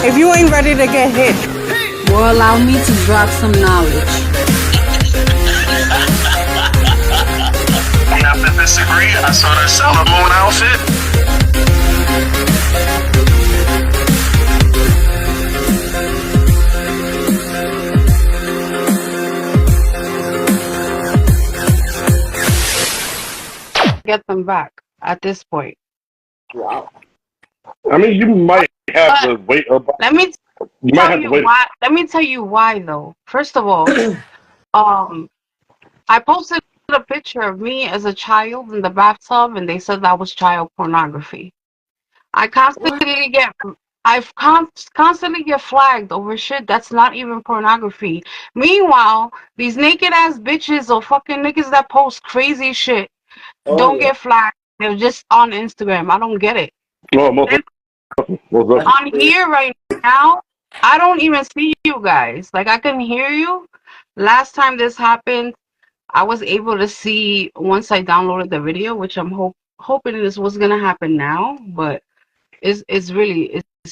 if you ain't ready to get hit. Well, allow me to drop some knowledge. I have to disagree. I saw that Sailor Moon outfit. Get them back at this point. Wow. I mean, you might have But to wait about. let me You might tell have to you wait. why. Let me tell you why, though. First of all, I posted a picture of me as a child in the bathtub, and they said that was child pornography. I constantly get, constantly get flagged over shit that's not even pornography. Meanwhile, these naked ass bitches or fucking niggas that post crazy shit don't get flagged. They're just on Instagram. I don't get it. Oh, most On here right now, I don't even see you guys. Like, I can hear you. Last time this happened, I was able to see once I downloaded the video, which I'm hoping this was gonna happen now, but it's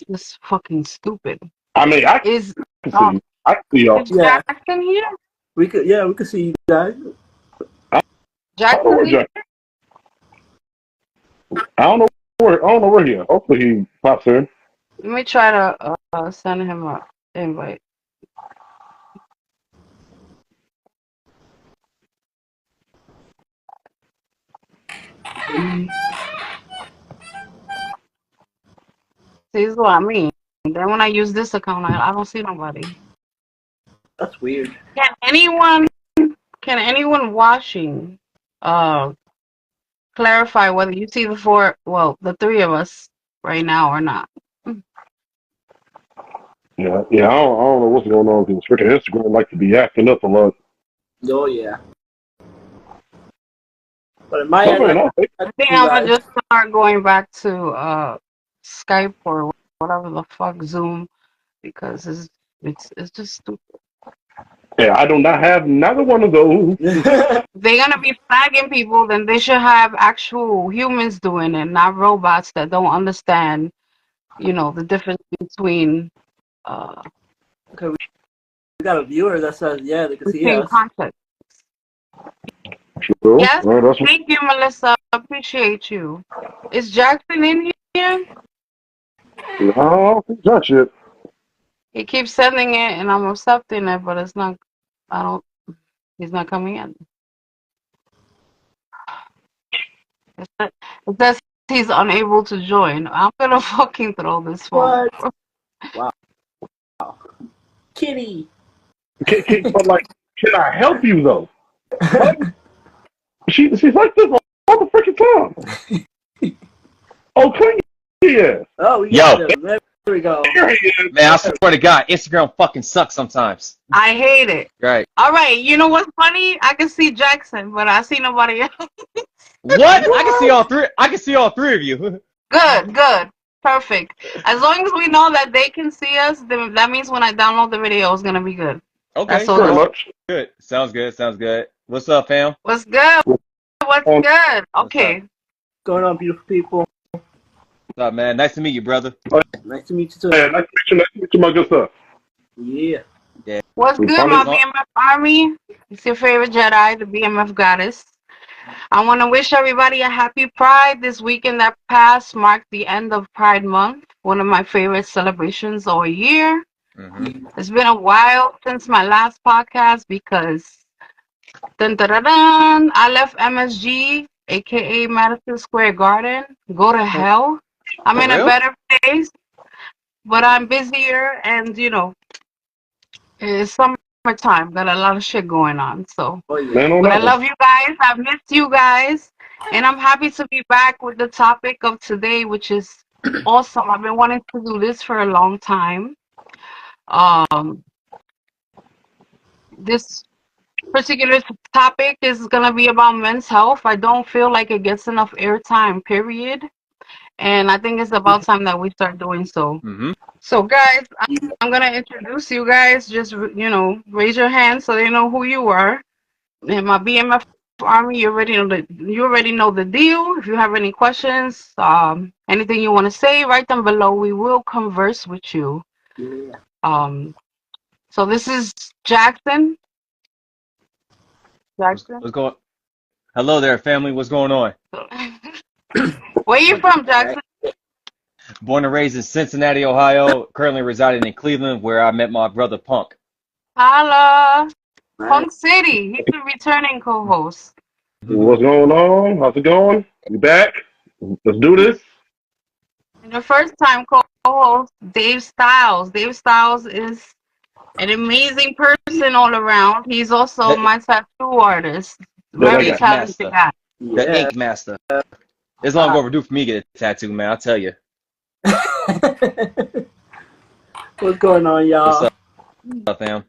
just fucking stupid. I mean, I can Is see you. I can see y'all. is Jackson here? We could see you guys. I don't know Jackson where here? Jack. I don't know where he is. Hopefully he pops in. Let me try to send him an invite. See, this is what I mean. Then when I use this account, I don't see nobody. That's weird. Can anyone watching clarify whether you see the three of us right now or not? Yeah. I don't know what's going on because freaking Instagram like to be acting up a lot. Oh yeah. But in my Somebody else. I think I'm gonna just start going back to Skype or whatever the fuck, Zoom, because it's just stupid. Yeah, I do not have neither one of those. If they're gonna be flagging people, then they should have actual humans doing it, not robots that don't understand, the difference between Okay, we got a viewer that says they can see between us. context. Sure. Yes, Well, that's thank you, Melissa. Appreciate you. Is Jackson in here? No, I don't think that shit. He keeps sending it, and I'm accepting it, but it's not. He's not coming in. It says he's unable to join. I'm gonna fucking throw this phone. What? Wow. Kitty. But like, can I help you though? She's like this all the freaking time. Oh, clean yeah. Oh, Yo. There we go. Here he is. Man, I swear to God, Instagram fucking sucks sometimes. I hate it. Right. All right, you know what's funny? I can see Jackson, but I see nobody else. What? I can see all three. I can see all three of you. Good. Perfect. As long as we know that they can see us, then that means when I download the video, it's gonna be good. Okay. That's all. Pretty much. Good. Sounds good. What's up, fam? What's good? What's good? Okay. What's going on, beautiful people? What's up, man? Nice to meet you, brother. Nice to meet you too. Yeah, nice to meet you, my good stuff. Yeah. What's We good, found my it. BMF Army? It's your favorite Jedi, the BMF Goddess. I want to wish everybody a happy Pride. This weekend that passed marked the end of Pride Month, one of my favorite celebrations all year. Mm-hmm. It's been a while since my last podcast because I left MSG, aka Madison Square Garden. Go to hell. I'm in a better place, but I'm busier, and it's summertime. Got a lot of shit going on. So, but I love you guys. I've missed you guys, and I'm happy to be back with the topic of today, which is awesome. I've been wanting to do this for a long time. This particular topic is gonna be about men's health. I don't feel like it gets enough airtime, period. And I think it's about time that we start doing so. Mm-hmm. So, guys, I'm gonna introduce you guys. Just raise your hand so they know who you are. And my BMF Army, you already know the deal. If you have any questions, anything you want to say, write them below. We will converse with you. Yeah. So this is Jackson. Jackson. What's going? Hello there, family. What's going on? Where you from, Jackson? Born and raised in Cincinnati, Ohio. Currently residing in Cleveland, where I met my brother Punk. Holla. Nice. Punk City. He's a returning co-host. What's going on? How's it going? You back? Let's do this. And the first time co-host, Dave Styles. Dave Styles is an amazing person all around. He's also my tattoo artist. Very Ink talented master. guy. The Ink Master. It's long overdue for me to get a tattoo, man. I'll tell you. What's going on, y'all? What's up, fam?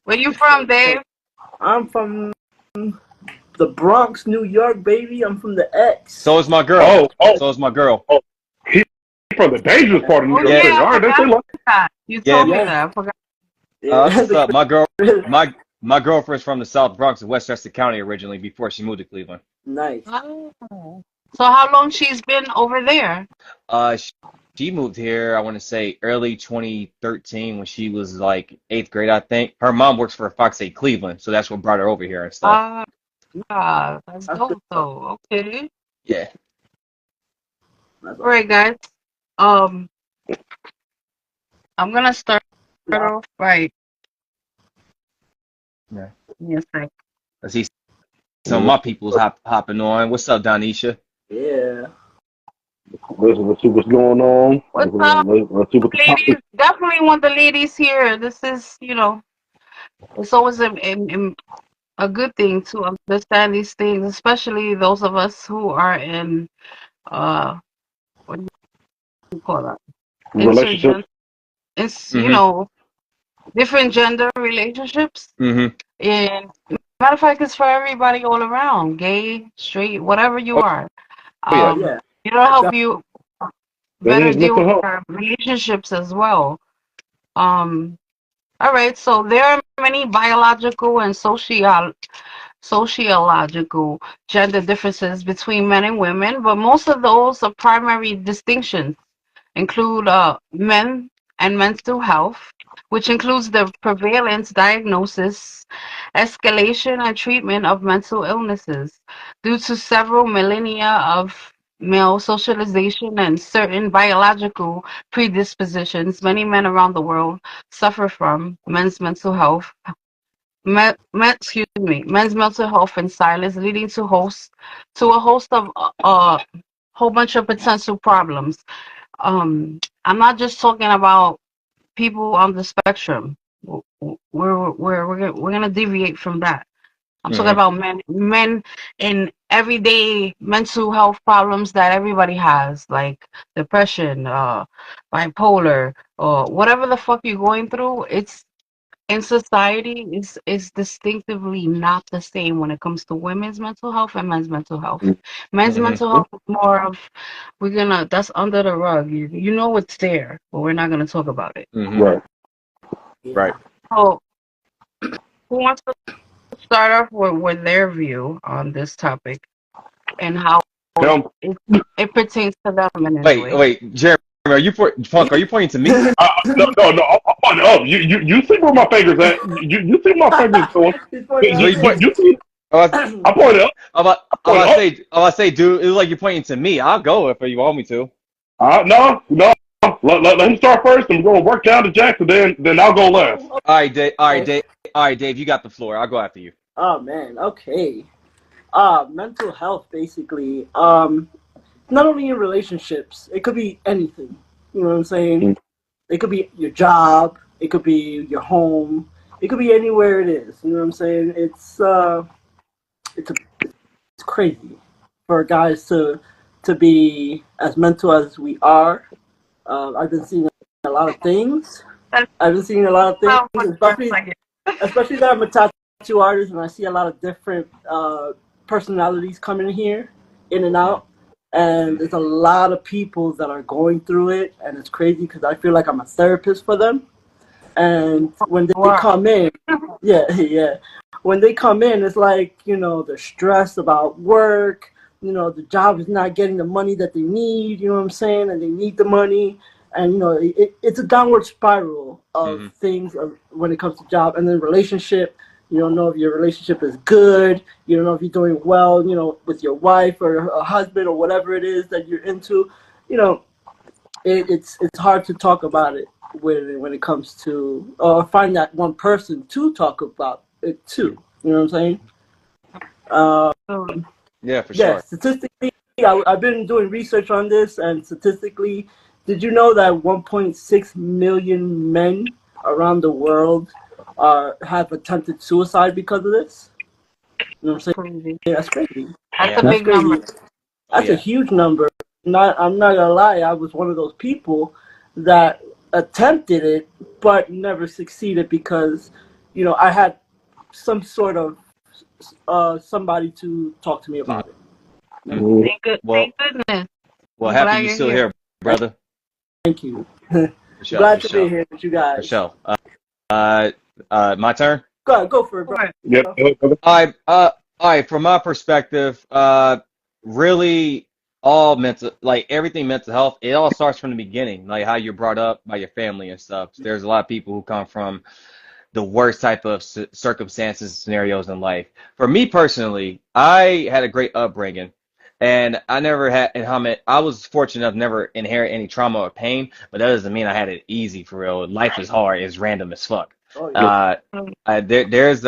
Where you from, Dave? I'm from the Bronx, New York, baby. I'm from the X. So is my girl. Oh. So is my girl. He's from the dangerous part of New York yeah, City. All right, that's it. that. You told me that. I forgot. What's up? My girlfriend's from the South Bronx of Westchester County originally before she moved to Cleveland. Nice. Oh. So how long she's been over there? She moved here, I want to say early 2013 when she was like 8th grade, I think. Her mom works for Fox 8 Cleveland, so that's what brought her over here and stuff. That's dope though. Okay. Yeah. All right, guys. I'm gonna start off right. Yeah. Yes, sir. I see some of my people's hopping on. What's up, Donisha? Yeah. Let's see what's going on. What's up, Let's see what the topic ladies? Definitely want the ladies here. This is, it's always a good thing to understand these things, especially those of us who are in what do you call that? relationship. It's different gender relationships. Mm-hmm. And matter of fact, it's for everybody all around, gay, straight, whatever you are. Yeah. It'll help you better is deal mental with health. your relationships as well. All right, so there are many biological and sociological gender differences between men and women, but most of those are primary distinctions include men and mental health, which includes the prevalence, diagnosis, escalation, and treatment of mental illnesses due to several millennia of male socialization and certain biological predispositions. Many men around the world suffer from men's mental health. Men's mental health and silence, leading to a host of whole bunch of potential problems. I'm not just talking about people on the spectrum. We're gonna deviate from that. I'm talking about men in everyday mental health problems that everybody has, like depression, bipolar, or whatever the fuck you're going through. It's in society is distinctively not the same when it comes to women's mental health and men's mental health. Men's mental health is more of that's under the rug. You know it's there, but we're not gonna talk about it. Right. Right. So who wants to start off with their view on this topic and how it pertains to them in any way? Wait, Jeremy, are you pointing to me? No. You see where my fingers at? You see my fingers going? You see? I pointed up. I say, dude, it was like you're pointing to me. I'll go if you want me to. No. Let him start first. I'm going to work down to Jackson, then I'll go last. All right, Dave, you got the floor. I'll go after you. Oh man, okay. Mental health basically. Not only in relationships, it could be anything. You know what I'm saying? It could be your job, it could be your home, it could be anywhere it is. You know what I'm saying? It's crazy for guys to be as mental as we are. I've been seeing a lot of things. Especially that I'm a tattoo artist and I see a lot of different personalities coming here, in and out. And there's a lot of people that are going through it, and it's crazy because I feel like I'm a therapist for them. And when they come in, when they come in, it's like, they're stressed about work, the job is not getting the money that they need, you know what I'm saying? And they need the money. and it's a downward spiral of things when it comes to job, and then relationship. You don't know if your relationship is good. You don't know if you're doing well, with your wife or a husband or whatever it is that you're into. It's hard to talk about it when it comes to, or find that one person to talk about it too. You know what I'm saying? Yeah, for Yeah, sure. statistically, I've been doing research on this, and statistically, did you know that 1.6 million men around the world have attempted suicide because of this? You know what I'm saying? Crazy. Yeah, that's crazy. That's a big number. That's a huge number. I'm not gonna lie, I was one of those people that attempted it but never succeeded because, I had some sort of somebody to talk to me about it. Thank goodness. Well, I'm happy glad you're you're still here. here, brother. Thank you. For sure, Glad for to sure. be here with you guys. For sure. My turn? Go ahead, go for it, bro. Yep. All right, from my perspective, really all everything mental health, it all starts from the beginning, like how you're brought up by your family and stuff. There's a lot of people who come from the worst type of circumstances, scenarios in life. For me personally, I had a great upbringing, and I never had, and I was fortunate enough to never inherit any trauma or pain, but that doesn't mean I had it easy for real. Life is hard, it's random as fuck. Oh, yeah. There's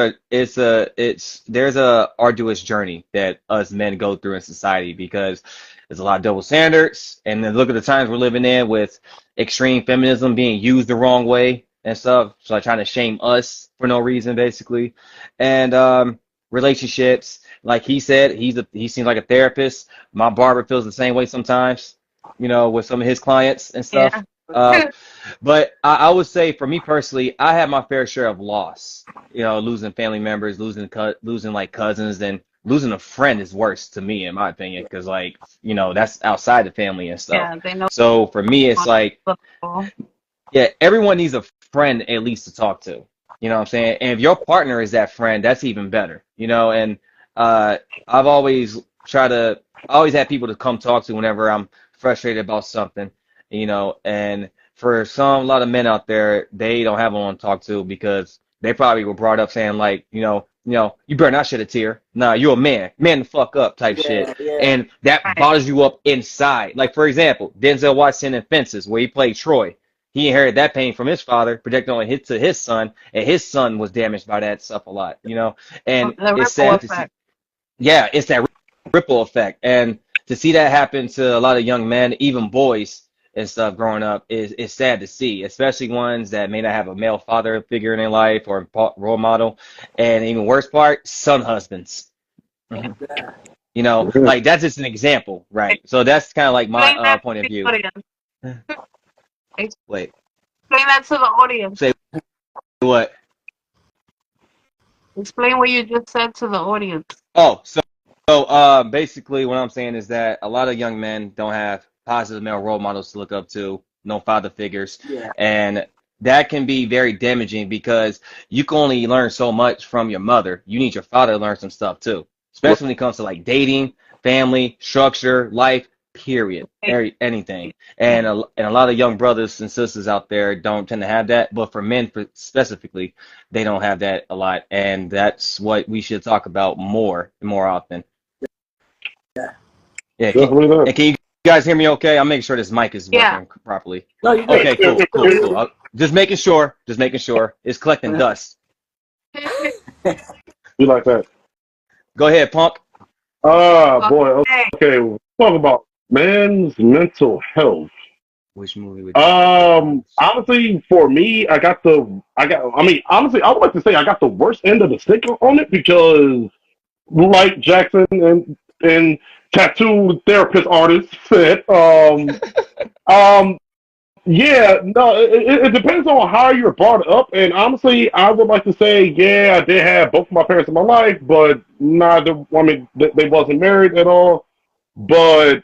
a arduous journey that us men go through in society because there's a lot of double standards, and then look at the times we're living in with extreme feminism being used the wrong way and stuff, so trying to shame us for no reason, basically, and relationships. Like he said, he seems like a therapist. My barber feels the same way sometimes, with some of his clients and stuff. Yeah. But I would say for me personally, I had my fair share of loss. Losing family members, losing like cousins, and losing a friend is worse to me, in my opinion, because that's outside the family and stuff. Yeah, they know. So for me, it's like, yeah, everyone needs a friend at least to talk to. You know what I'm saying? And if your partner is that friend, that's even better. And I've always had people to come talk to whenever I'm frustrated about something. And for a lot of men out there, they don't have anyone to talk to because they probably were brought up saying like, you better not shed a tear. Nah, you're a man the fuck up type shit. Yeah. And that bothers you up inside. Like, for example, Denzel Washington in Fences, where he played Troy. He inherited that pain from his father, projected on it to his son, and his son was damaged by that stuff a lot, And it's sad to see. Yeah, it's that ripple effect. And to see that happen to a lot of young men, even boys and stuff growing up, is sad to see, especially ones that may not have a male father figure in their life or role model. And even worse part, son husbands. Like that's just an example, right? So that's kind of like my point of view. Wait. Explain that to the audience. Say what? Explain what you just said to the audience. Oh, so basically what I'm saying is that a lot of young men don't have positive male role models to look up to, no father figures. Yeah. And that can be very damaging because you can only learn so much from your mother. You need your father to learn some stuff too, especially when it comes to like dating, family, structure, life, period, anything. And a lot of young brothers and sisters out there don't tend to have that, but for men specifically, they don't have that a lot, and that's what we should talk about more often. Yeah. Can you guys hear me okay? I'm making sure this mic is working properly. No, you're good. Okay, cool. Just making sure. It's collecting dust. You like that? Go ahead, Punk. Boy. Okay, we'll talk about men's mental health. Which movie would honestly, for me, honestly, I would like to say I got the worst end of the stick on it because, like Jackson and tattoo therapist artist said, yeah, no, it depends on how you're brought up, and honestly, I would like to say, yeah, I did have both of my parents in my life, but they wasn't married at all, but.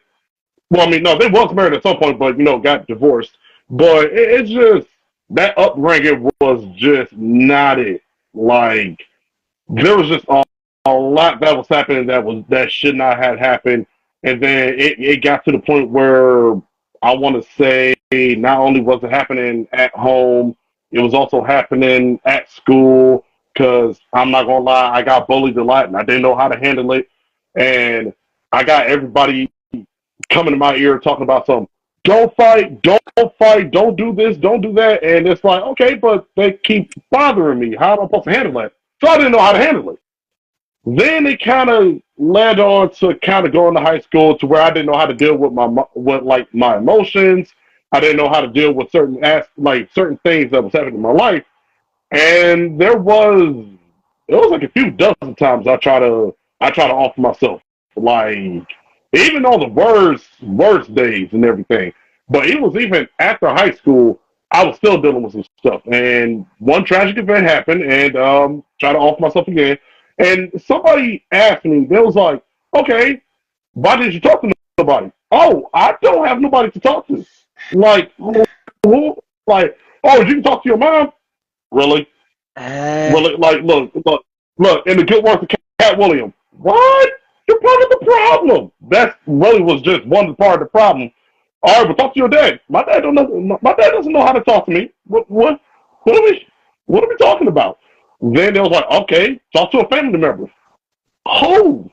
Well, no, they was married at some point, but, got divorced. But it's just, that upbringing was just not it. Like, there was just a lot that was happening that should not have happened. And then it got to the point where I want to say not only was it happening at home, it was also happening at school. Because I'm not gonna lie, I got bullied a lot, and I didn't know how to handle it. And I got everybody coming to my ear talking about some don't fight, don't do this, don't do that. And it's like, okay, but they keep bothering me. How am I supposed to handle that? So I didn't know how to handle it. Then it kind of led on to kind of going to high school to where I didn't know how to deal with my emotions. I didn't know how to deal with certain things that was happening in my life. And it was like a few dozen times I try to offer myself, like, even on the worst days and everything. But it was even after high school, I was still dealing with some stuff. And one tragic event happened, and try to offer myself again. And somebody asked me, they was like, okay, why didn't you talk to nobody? Oh, I don't have nobody to talk to. Like, like, oh, you can talk to your mom? Really? Really? Like, look, in the good words of Cat Williams. What? You're part of the problem. That really was just one part of the problem. All right, but talk to your dad. My dad doesn't know how to talk to me. What are we talking about? Then they was like, okay, talk to a family member. Who?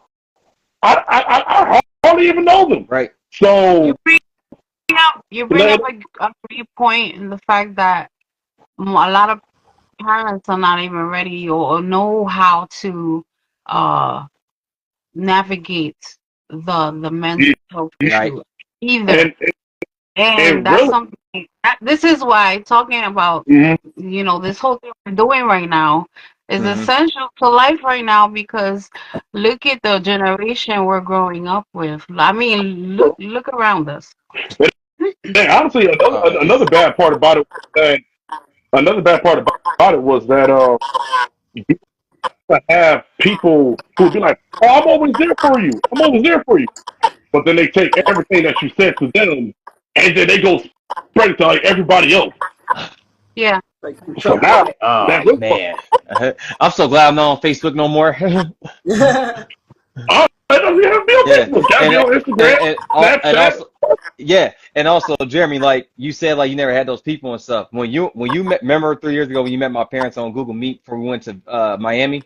I hardly even know them. Right. So you bring up a great point in the fact that a lot of parents are not even ready or know how to navigate the mental health issue either. And that's really, something this is why talking about this whole thing we're doing right now is essential to life right now, because look at the generation we're growing up with. I mean, look around us. honestly, another bad part about it was that you have people who be like, "Oh, I'm always there for you. I'm always there for you," but then they take everything that you said to them and then they go spread it to like everybody else. Yeah. So now, oh man, I'm so glad I'm not on Facebook no more. That doesn't have to be on Facebook. Gotta be on Instagram, Snapchat. And also, Jeremy, like you said, like you never had those people and stuff. When you remember 3 years ago when you met my parents on Google Meet before we went to Miami,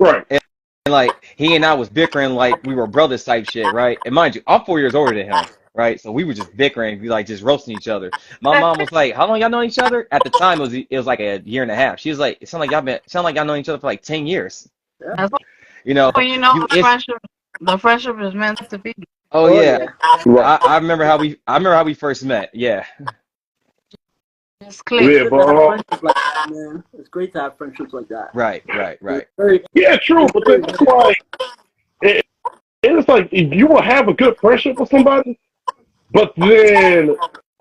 right? And like he and I was bickering like we were brothers type shit, right? And mind you, I'm 4 years older than him, right? So we were just bickering, we like just roasting each other. My mom was like, "How long y'all known each other?" At the time, it was like a year and a half. She was like, "It sounded like y'all known each other for like 10 years." Yeah. You know, the friendship is meant to be. Oh yeah. I remember how we first met. Yeah. It's clear. Yeah, but it's great to have friendships like that. Right. Yeah, true. But then it's like it's like if you will have a good friendship with somebody, but then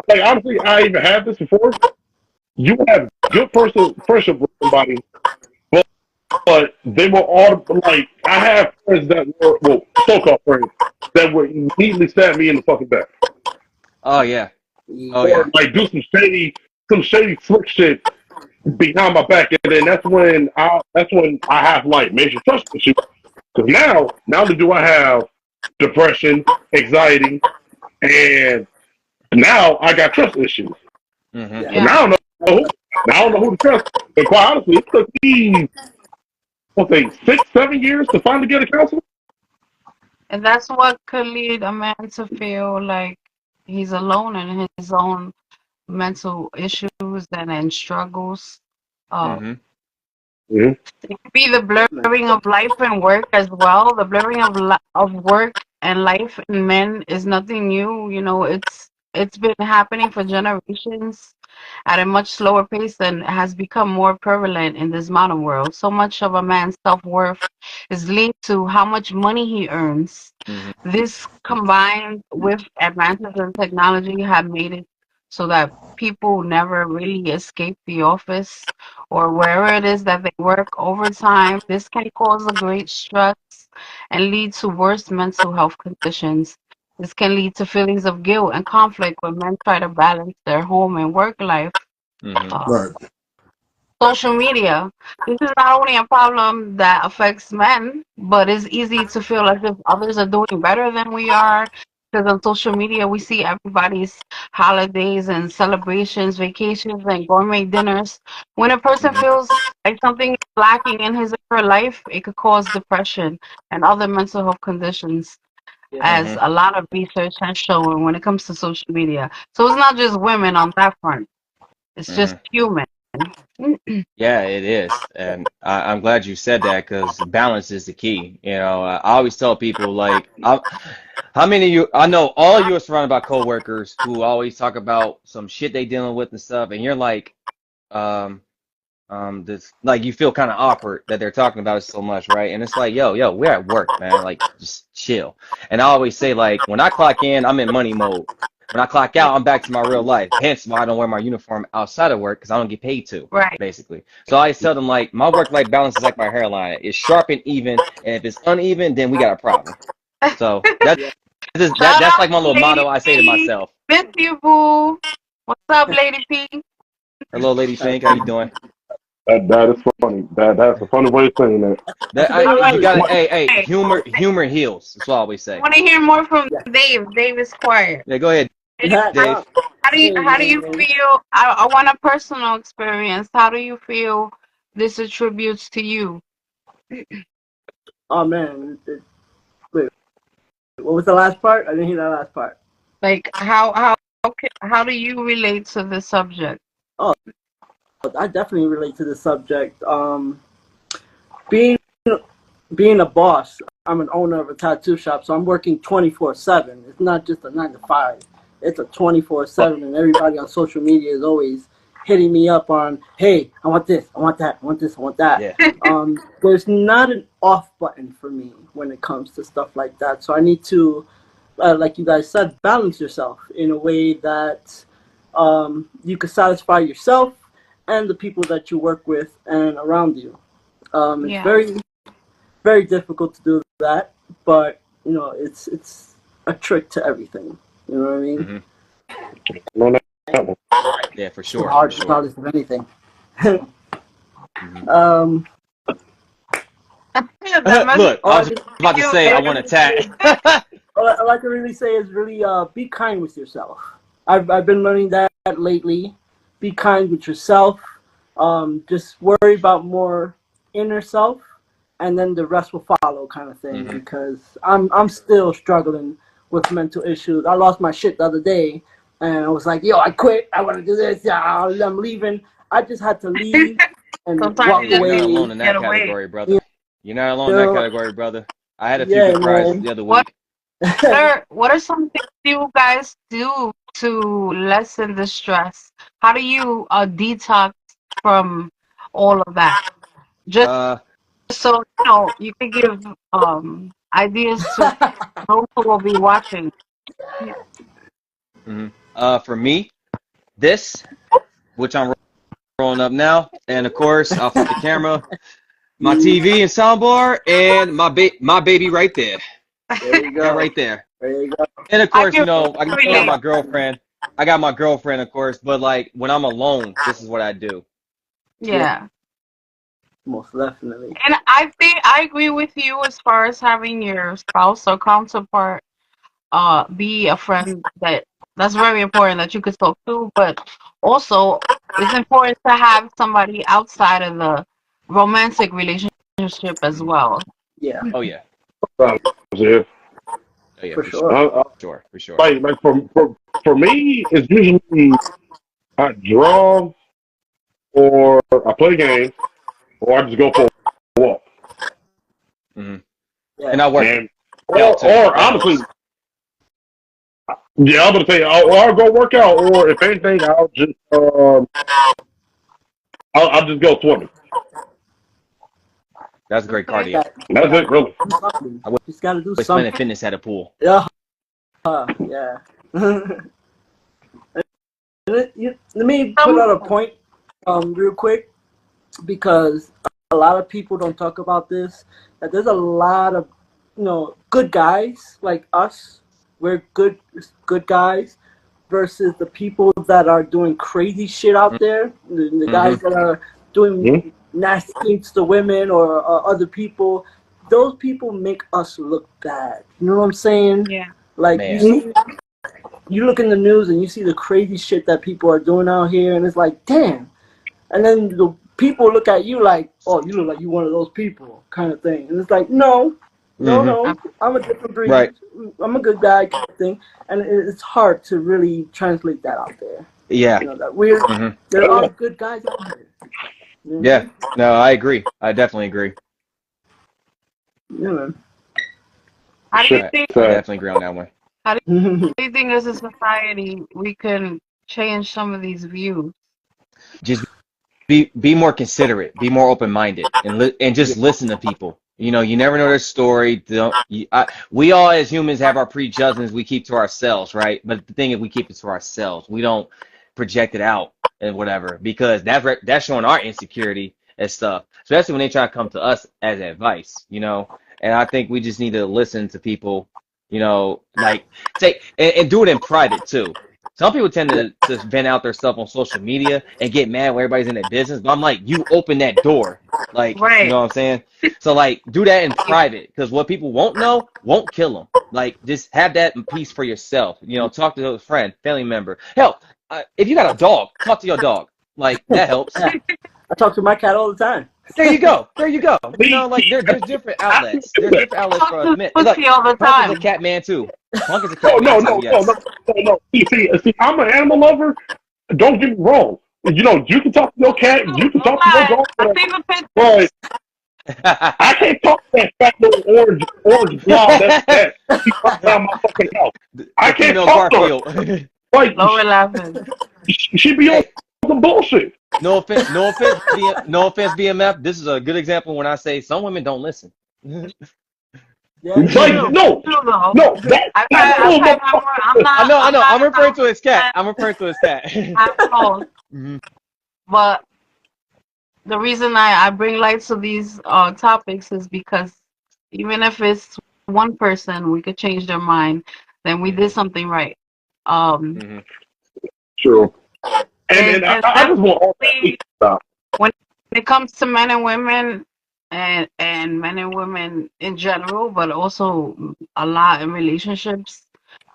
like honestly, I even had this before. You have good friendship with somebody, but they were all like I have friends that were so-called friends that would immediately stab me in the fucking back. Oh yeah. Or like do some shady slick shit behind my back, and then that's when I have like major trust issues. Because now not only do I have depression, anxiety, and now I got trust issues. Mm-hmm. So now I don't know who to trust. And quite honestly, it took me 6, 7 years to finally get a counselor. And that's what could lead a man to feel like he's alone in his own mental issues and struggles. It could be the blurring of life and work as well. The blurring of work and life in men is nothing new. You know, it's been happening for generations at a much slower pace and has become more prevalent in this modern world. So much of a man's self-worth is linked to how much money he earns. This combined with advances in technology have made it so that people never really escape the office or wherever it is that they work overtime. This can cause a great stress and lead to worse mental health conditions. This can lead to feelings of guilt and conflict when men try to balance their home and work life. Right. Social media. This is not only a problem that affects men, but it's easy to feel as if others are doing better than we are. because on social media we see everybody's holidays and celebrations, vacations, and gourmet dinners. When a person Hmm. feels like something is lacking in his or her life, it could cause depression and other mental health conditions, Yeah. as Hmm. a lot of research has shown when it comes to social media. So it's not just women on that front; it's just Hmm. human. Yeah, it is, and I'm glad you said that because balance is the key. You know, I always tell people like, how many of you? I know all of you are surrounded by coworkers who always talk about some shit they dealing with and stuff, and you're like, um, this like you feel kind of awkward that they're talking about it so much, right? And it's like, yo, we're at work, man. Like, just chill. And I always say like, when I clock in, I'm in money mode. When I clock Yeah, out, I'm back to my real life. Hence why I don't wear my uniform outside of work because I don't get paid to, right. basically. So I always tell them like, my work-life balance is like my hairline. It's sharp and even, and if it's uneven, then we got a problem. So Yeah. Shout that's out like my to little Lady motto I say to P. myself. Miss you, boo. What's up, Lady P? Hello, Lady Pink, how you doing? That is funny. That's a funny way of saying that. That's a good I want You gotta, analogy. hey, to humor heals. That's what I always I say. want to hear more from Yeah. Dave. Dave is quiet. Yeah, go ahead, Yeah. How, No. Dave. how do Yeah. you feel? I want a personal experience. How do you feel this attributes to you? Oh man. Wait. What was the last part? I didn't hear that last part. Like how do you relate to the subject? Oh, I definitely relate to the subject. Being being a boss, I'm an owner of a tattoo shop, so I'm working 24/7. It's not just a 9 to 5. It's a 24/7, and everybody on social media is always hitting me up on, hey, I want this, I want that, I want this, I want that. Yeah. There's not an off button for me when it comes to stuff like that. So I need to, like you guys said, balance yourself in a way that you can satisfy yourself and the people that you work with and around you. It's Yeah. very difficult to do that, but it's a trick to everything. You know what I mean? Hmm. No, no, no. Yeah, for It's the sure, for hardest, sure. hardest of anything. Hmm. um, That must Look, all I I was can, about to feel say all I I want to can really say tag. is, all I can really say is really be kind with yourself. I've been learning that lately. Be kind with yourself. Just worry about more inner self, and then the rest will follow, kind of thing. Hmm. Because I'm still struggling with mental issues. I lost my shit the other day, and I was like, yo, I quit. I want to do this. Yeah, I'm leaving. I just had to leave and sometimes you walk just You're not need alone away. in to get that away. category, You brother. You're not alone in that know, category, brother. I had a few yeah, good cries man. the other What week. what are some things you guys do to lessen the stress? How do you detox from all of that? Just Uh, so you can give ideas to those who will be watching. Yeah. for me, this, which I'm rolling up now, and of course, I'll flip the camera, my TV and soundbar, and my baby right there. There you That go. right there. There you go. And of I course, can I got relate. my girlfriend. I got my girlfriend, of course, but like when I'm alone, this is what I do. Yeah, Yeah. most definitely. And I think I agree with you as far as having your spouse or counterpart be a friend that's very important that you could talk to, but also it's important to have somebody outside of the romantic relationship as Hmm. well. Yeah, Oh yeah. Yeah. Oh yeah, for for sure. Uh, uh, sure, for sure. like for me, it's usually I draw or I play games or I just go for a walk. Hmm. Yeah. And I work And out too. or That honestly, helps. yeah, I'm gonna say I'll go work out or if anything, I'll just go swimming. That's great Okay. cardio. Got, And that's got it, really. to do something. I Just got to do was Planet something. Fitness at a pool. Yeah, yeah. Let me put out a point, real quick, because a lot of people don't talk about this. That there's a lot of, good guys like us. We're good guys versus the people that are doing crazy shit out there. The Mm-hmm. guys that are doing nasty things to women or other people. Those people make us look bad. You know what I'm saying? Yeah. Like Man. you look in the news and you see the crazy shit that people are doing out here, and it's like, damn. And then the people look at you like, oh, you look like you one of those people, kind of thing. And it's like, no, Mm-hmm. I'm a different breed. Right. I'm a good guy, kind of thing. And it's hard to really translate that out there. Yeah. You know, that Mm-hmm. there are good guys out here. You know what I Yeah. mean? No, I agree. I definitely agree. Yeah, man. How do you I think? definitely agree on that one. How do you think, as a society, we can change some of these views? Just be more considerate, be more open-minded, and just listen to people. You know, you never know their story. We all as humans have our prejudgments we keep to ourselves, right? But the thing is, we keep it to ourselves. We don't project it out and whatever, because that's showing our insecurity and stuff. Especially when they try to come to us as advice, you know. And I think we just need to listen to people, you know, like and do it in private too. Some people tend to vent out their stuff on social media and get mad when everybody's in their business. But I'm like, you open that door. Like, you know Right. what I'm saying? So, like, do that in private, because what people won't know won't kill them. Like, just have that in peace for yourself. You know, talk to a friend, family member. Hell, if you got a dog, talk to your dog. Like, that helps. Yeah. I talk to my cat all the time. There you go. There you go. You know, like, there's different outlets. There's different outlets for us men. Look, Pussy all the Punk is a time. cat man, too. Punk is a Oh cat man, too, yes. no. See, I'm an animal lover. Don't get me wrong. You know, you can talk to your cat, you can talk to your dog, I see the picture. but I can't talk to that fat little orange blob that keeps around my fucking house. I can't Female talk to her. Garfield. Like, Lower laughing. she be on some bullshit. No offense, BMF. This is a good example when I say some women don't listen. Yeah. Like, no, that I'm little not. I know. I'm referring to his cat. Mhm. But the reason I bring light to these topics is because even if it's one person, we could change their mind, then we did something right. Mhm. True. And I just want all that to stop. When it comes to men and women, and men and women in general, but also a lot in relationships,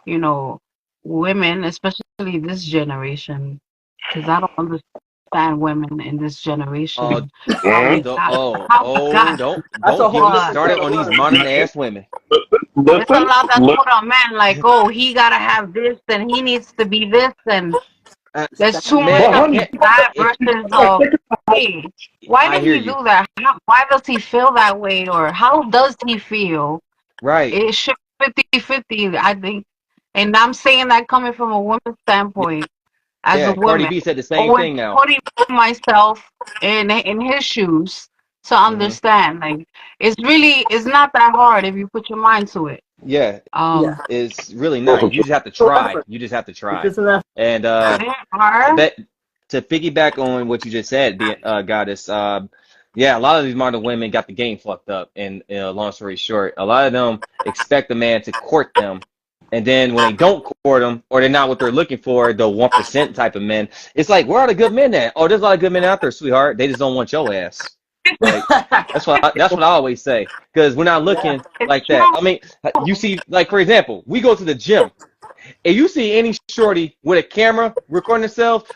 you know, women, especially this generation, because I don't understand women in this generation. How we got Don't That's a get whole me lot. started on these modern ass women. There's a lot that's put on men, like, oh, he gotta have this, and he needs to be this, and there's too much of that versus hey, why did he do that? Why does he feel that way, or how does he feel? Right. It should be 50-50, I think. And I'm saying that coming from a woman's standpoint, as a woman. Cardi B said the same thing now. Putting myself in his shoes to understand. Like, it's not that hard if you put your mind to it. Yeah. Yeah. It's really not. You just have to try. You just have to try. And that, to piggyback on what you just said, Goddess, yeah, a lot of these modern women got the game fucked up. And long story short, a lot of them expect a man to court them. And then when they don't court them, or they're not what they're looking for, the 1% type of men, it's like, where are the good men at? Oh, there's a lot of good men out there, sweetheart. They just don't want your ass. Like, that's what I always say, because we're not looking like that. I mean, you see, like, for example, we go to the gym. If you see any shorty with a camera recording herself,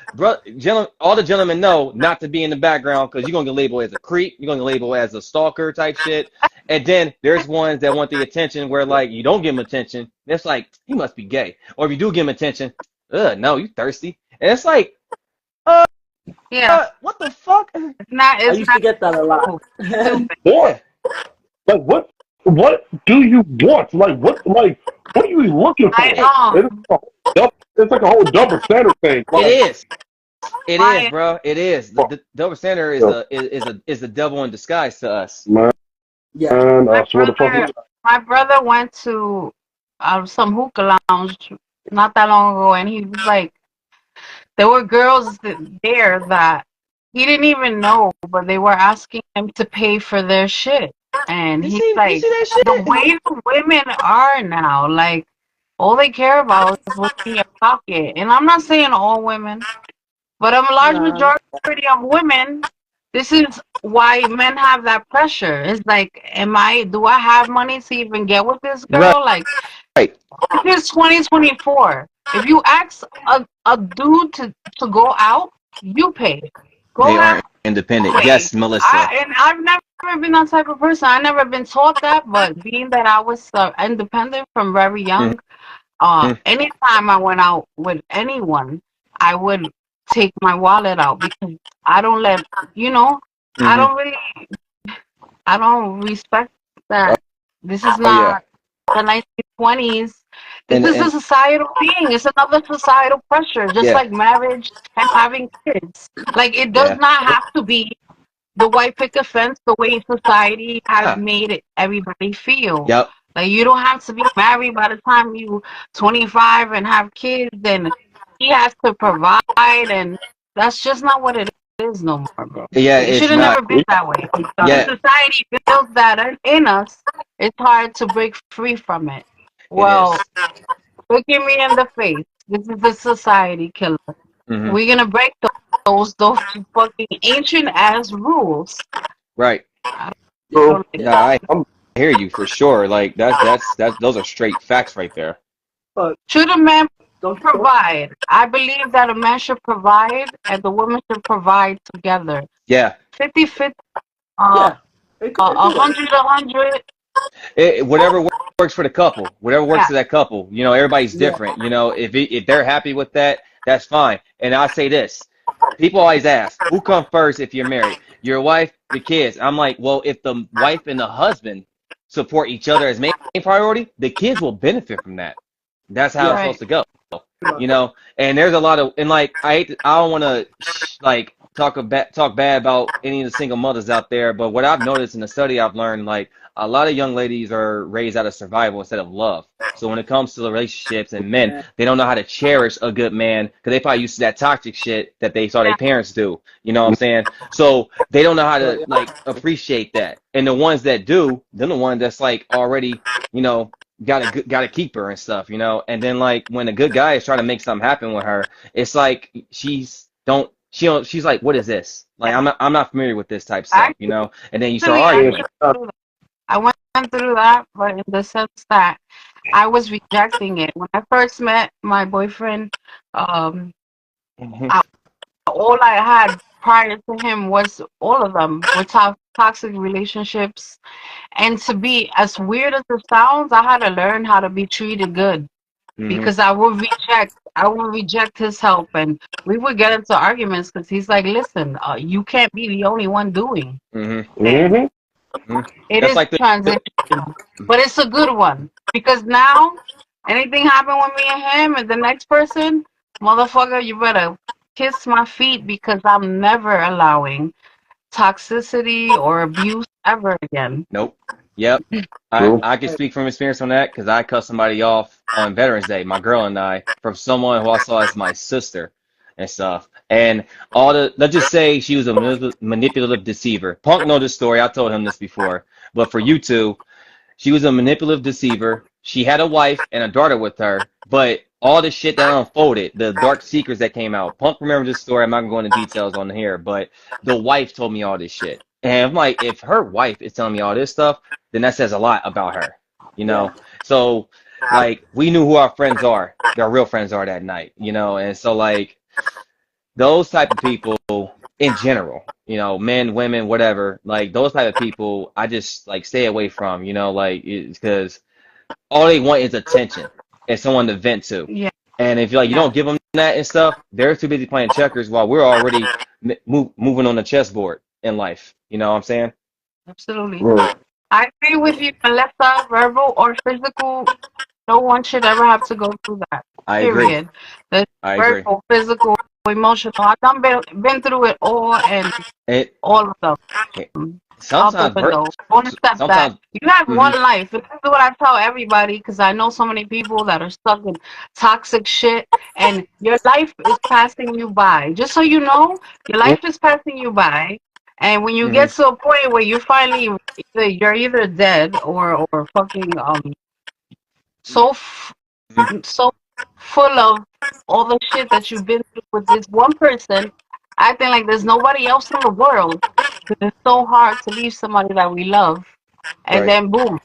all the gentlemen know not to be in the background, because you're going to get labeled as a creep. You're going to get labeled as a stalker type shit. And then there's ones that want the attention where, like, you don't give them attention. It's like, he must be gay. Or if you do give him attention, no, you thirsty. And it's like, what the fuck? I used to get that a lot. Boy, like, what do you want? Like, what are you looking for? It's like a whole double standard thing. Like, it is, bro. It is. The double standard is a devil in disguise to us. Man, I swear to fuck. My brother went to some hookah lounge not that long ago, and he was like, there were girls there that he didn't even know, but they were asking him to pay for their shit. And he's like, the way the women are now, like, all they care about is what's in your pocket. And I'm not saying all women, but a large majority of women, this is why men have that pressure. It's like, do I have money to even get with this girl? Right. Like, Right. This is 2024. If you ask a dude to go out, you pay. Go They have are independent. pay. Yes, Melissa. And I've never been that type of person. I never been taught that, but being that I was independent from very young, Mm-hmm. anytime I went out with anyone, I would take my wallet out because I don't let you know. I Mm-hmm. don't really. I don't respect that. This is Oh yeah. not the 1920s. This is a And societal thing. It's another societal pressure, just yeah, like marriage and having kids. Like it does yeah. not have to be the white picket fence the way society has Yeah. made it everybody feel. Yep. Like you don't have to be married by the time you 25 and have kids and he has to provide and that's just not what it is no more, bro. Yeah, It it's should have never not. been that way. Since Yeah, society builds that in us, it's hard to break free from it. it Well, is. looking me in the face. This is the society killer. Mm-hmm. We're gonna break those fucking ancient ass rules. Right. I So, don't like Yeah, that. I I'm, hear you for sure. Like that's those are straight facts right there. But Should a man don't provide? I believe that a man should provide and the woman should provide together. Yeah. 50-50, yeah, it could do that. 100-100. Whatever works for the couple, whatever works Yeah, for that couple. You know, everybody's Yeah, different. You know, if they're happy with that, that's fine. And I say this: people always ask, who comes first if you're married? Your wife, the kids. I'm like, well, if the wife and the husband support each other as main priority, the kids will benefit from that. That's how it's yeah, right. supposed to go. yeah. You know, and there's a lot of and like I don't want to like talk bad about any of the single mothers out there, but what I've noticed in the study I've learned, like a lot of young ladies are raised out of survival instead of love. So when it comes to the relationships and men, Yeah. they don't know how to cherish a good man because they probably used to that toxic shit that they saw their Yeah, parents do. You know what I'm saying? So they don't know how So to like appreciate that. And the ones that do, they're the ones that's like already, you know, got a keeper and stuff, you know. And then like when a good guy is trying to make something happen with her, it's like she's like, what is this? Like yeah. I'm not familiar with this type Actually, stuff, you know. And then you start I yeah, arguing. went through that. I went through that, but in the sense that I was rejecting it. When I first met my boyfriend, um, Mhm. I, all I had prior to him was all of them were toxic relationships. And to be as weird as it sounds, I had to learn how to be treated good Mhm. because I would reject his help, and we would get into arguments because he's like, "Listen, you can't be the only one doing." Mhm. And mm-hmm. Mhm. it That's is like transition, but it's a good one because now anything happen with me and him and the next person, motherfucker, you better kiss my feet because I'm never allowing toxicity or abuse ever again. nope. Yep. I True. I can speak from experience on that because I cut somebody off on Veterans Day, my girl and I, from someone who I saw as my sister and stuff. And let's just say she was a manipulative deceiver. Punk know this story. I told him this before. But for you two, she was a manipulative deceiver. She had a wife and a daughter with her, but all the shit that unfolded, the dark secrets that came out. Punk remember this story. I'm not gonna go into details on here, but the wife told me all this shit. And I'm like, if her wife is telling me all this stuff, then that says a lot about her, you Yeah. know? So, like, we knew who our friends are, our real friends are that night, you know? And so, like, those type of people in general, you know, men, women, whatever, like those type of people, I just like stay away from, you know, like because all they want is attention and someone to vent to. Yeah, And if like you yeah, don't give them that and stuff, they're too busy playing checkers while we're already moving on the chessboard in life. You know what I'm saying? absolutely. Right. I agree with you, Melissa, verbal or physical. No one should ever have to go through that. I agree. Period. The I agree. verbal, physical, emotional. I've been through it all and It, all of them. it Out the sometimes window. Don't accept that. sometimes. You have one Hmm. life. This is what I tell everybody because I know so many people that are stuck in toxic shit and your life is passing you by. Just so you know, your life is passing you by. And when you Hmm. get to a point where you finally you're either dead or fucking so so full of all the shit that you've been through with this one person, acting like there's nobody else in the world. 'Cause it's so hard to leave somebody that we love. and Right. then boom,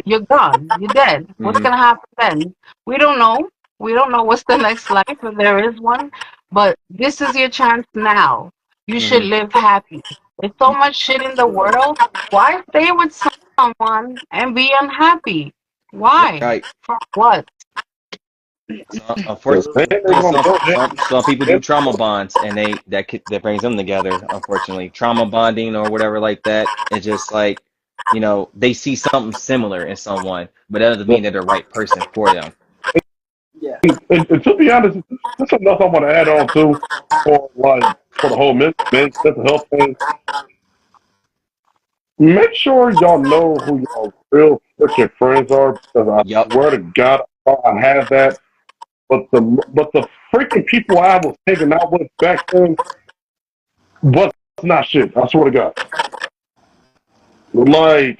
you're gone. You're dead. What's Hmm. gonna happen then? We don't know. We don't know what's the next life if there is one. But this is your chance now. You should Hmm. live happy. There's so much shit in the world. Why stay with someone and be unhappy? Why? Right. For what? So, The thing is unfortunately, on bullshit. some people do trauma bonds, and that brings them together. Unfortunately, trauma bonding or whatever like that. It's just like, they see something similar in someone, but that doesn't mean they're the right person for them. Yeah. And to be honest, there's something else I want to add on to for the whole mental health thing. Make sure y'all know who your real freaking friends are, because I Yup. swear to God, I have that. But the freaking people I was hanging out with back then was not shit. I swear to God. Like,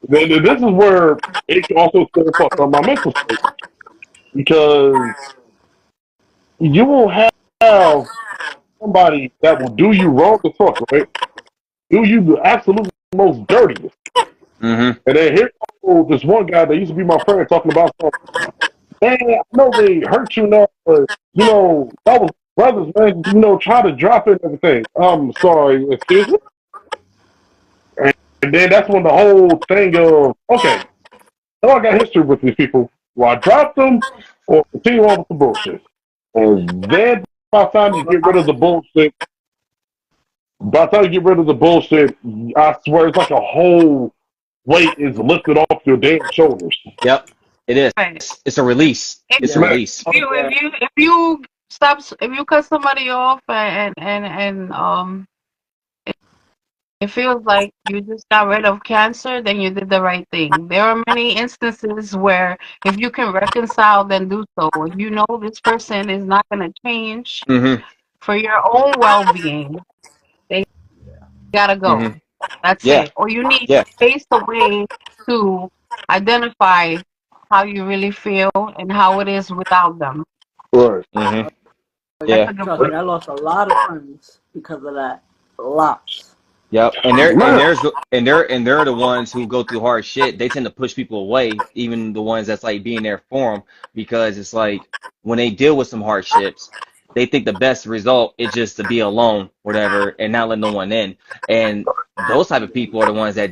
this is where it also still fucked on my mental state, because you will have somebody that will do you wrong as fuck, right? Do you the absolute most dirtiest. Hmm. And then here comes this one guy that used to be my friend talking about something. Man, I know they hurt you now, but that was brothers, man. Try to drop it and everything. I'm sorry, excuse me. And then that's when the whole thing of, okay, now I got history with these people. Will I drop them or continue on with the bullshit? And then by the time you get rid of the bullshit, I swear it's like a whole weight is lifted off your damn shoulders. Yep. It is. Right. It's a release. If It's a Yeah. Man, release. if you cut somebody off and it feels like you just got rid of cancer, then you did the right thing. There are many instances where if you can reconcile, then do so. If you know this person is not going to change Hmm. for your own well-being, they gotta Hmm. go. That's Yeah. it. Or you need Yeah. space away to identify how you really feel and how it is without them. right. Hmm. That's Yeah. a good Trust point. me, I lost a lot of friends because of that. Lots. Yep. Man, And they're the ones who go through hard shit. They tend to push people away, even the ones that's like being there for them, because it's like when they deal with some hardships, they think the best result is just to be alone, whatever, and not let no one in. And those type of people are the ones that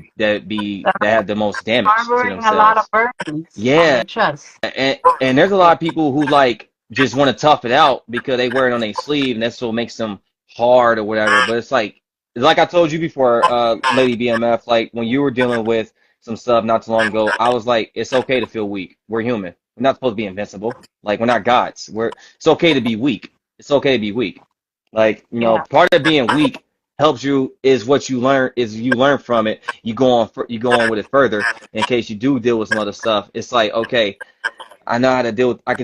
have the most damage to Harboring a lot of themselves. burdens on Yeah. their chest. And there's a lot of people who like just want to tough it out because they wear it on their sleeve, and that's what makes them hard or whatever. But it's like I told you before, Lady BMF, like when you were dealing with some stuff not too long ago, I was like, it's okay to feel weak. We're human. We're not supposed to be invincible. Like we're not gods. It's okay to be weak. It's okay to be weak. Like, Yeah. part of being weak helps you is what you learn from it. You go on with it further in case you do deal with some other stuff. It's like, okay, I can